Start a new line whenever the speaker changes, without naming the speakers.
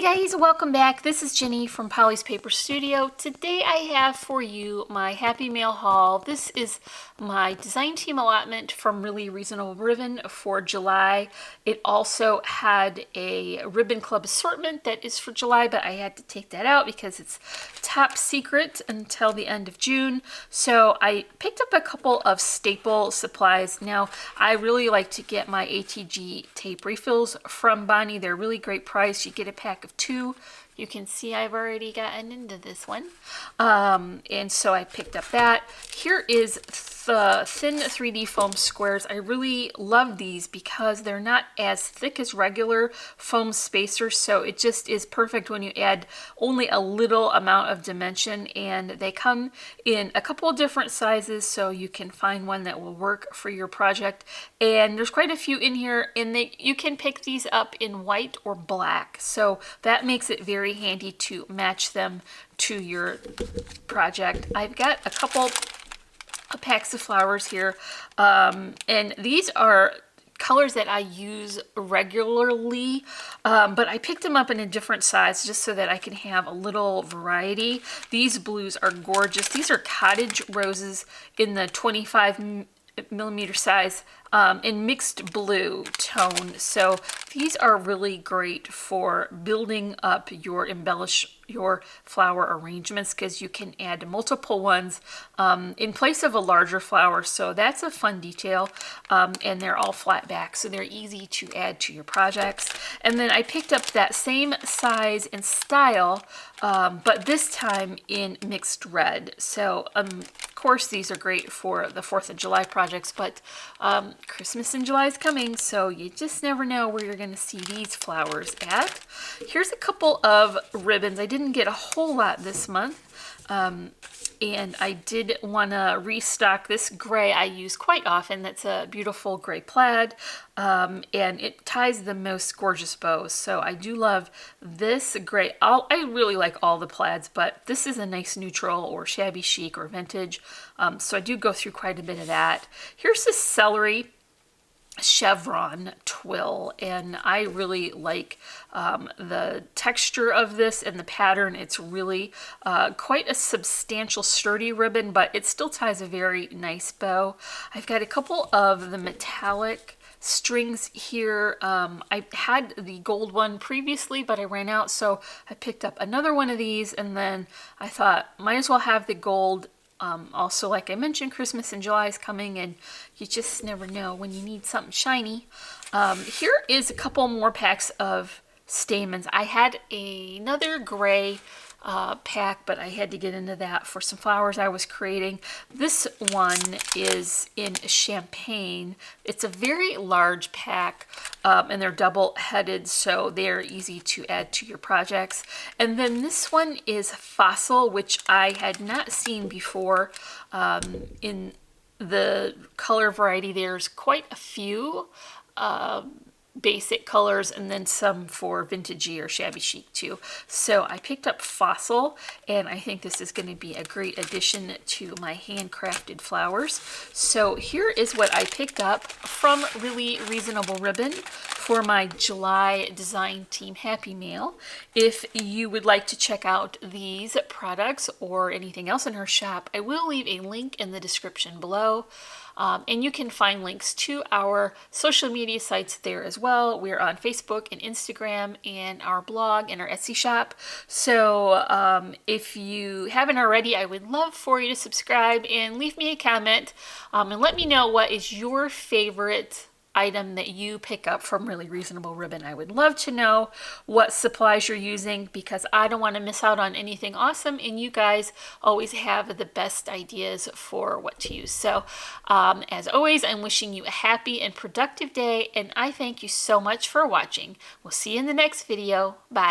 guys, welcome back. This is Jenny from Polly's Paper Studio. Today I have for you my Happy Mail haul. This is my design team allotment from Really Reasonable Ribbon for July. It also had a Ribbon Club assortment that is for July, but I had to take that out because it's top secret until the end of June. So I picked up a couple of staple supplies. Now, I really like to get my ATG tape refills from Boni. They're really great price. You get a pack of 2. You can see I've already gotten into this one. And so I picked up that. Here is the thin 3D foam squares. I really love these because they're not as thick as regular foam spacers, so it just is perfect when you add only a little amount of dimension, and they come in a couple of different sizes, so you can find one that will work for your project. And there's quite a few in here, and you can pick these up in white or black, so that makes it very handy to match them to your project. I've got a couple packs of flowers here, and these are colors that I use regularly, but I picked them up in a different size just so that I can have a little variety. These blues are gorgeous. These are cottage roses in the 25mm size, in mixed blue tone. So these are really great for building up your flower arrangements, because you can add multiple ones in place of a larger flower. So that's a fun detail, and they're all flat back, so they're easy to add to your projects. And then I picked up that same size and style, but this time in mixed red. So of course these are great for the 4th of July projects, but Christmas in July is coming, so you just never know where you're going to see these flowers at. Here's a couple of ribbons. I didn't get a whole lot this month, and I did want to restock this gray I use quite often. That's a beautiful gray plaid, and it ties the most gorgeous bows. So I do love this gray. I really like all the plaids, but this is a nice neutral or shabby chic or vintage, so I do go through quite a bit of that. Here's the celery chevron twill, and I really like the texture of this and the pattern. It's really quite a substantial, sturdy ribbon, but it still ties a very nice bow. I've got a couple of the metallic strings here. I had the gold one previously, but I ran out, so I picked up another one of these, and then I thought might as well have the gold. Also, like I mentioned, Christmas in July is coming, and you just never know when you need something shiny. Here is a couple more packs of stamens. I had another gray pack, but I had to get into that for some flowers I was creating. This one is in champagne. It's a very large pack, and they're double-headed, so they're easy to add to your projects. And then this one is fossil, which I had not seen before. In the color variety, there's quite a few basic colors, and then some for vintagey or shabby chic too. So I picked up fossil, and I think this is going to be a great addition to my handcrafted flowers. So here is what I picked up from Really Reasonable Ribbon for my July design team Happy Mail. If you would like to check out these products or anything else in her shop, I will leave a link in the description below. And you can find links to our social media sites there as well. We're on Facebook and Instagram, and our blog and our Etsy shop. So if you haven't already, I would love for you to subscribe and leave me a comment, and let me know what is your favorite item that you pick up from Really Reasonable Ribbon. I would love to know what supplies you're using, because I don't want to miss out on anything awesome, and you guys always have the best ideas for what to use. So as always, I'm wishing you a happy and productive day, and I thank you so much for watching. We'll see you in the next video. Bye.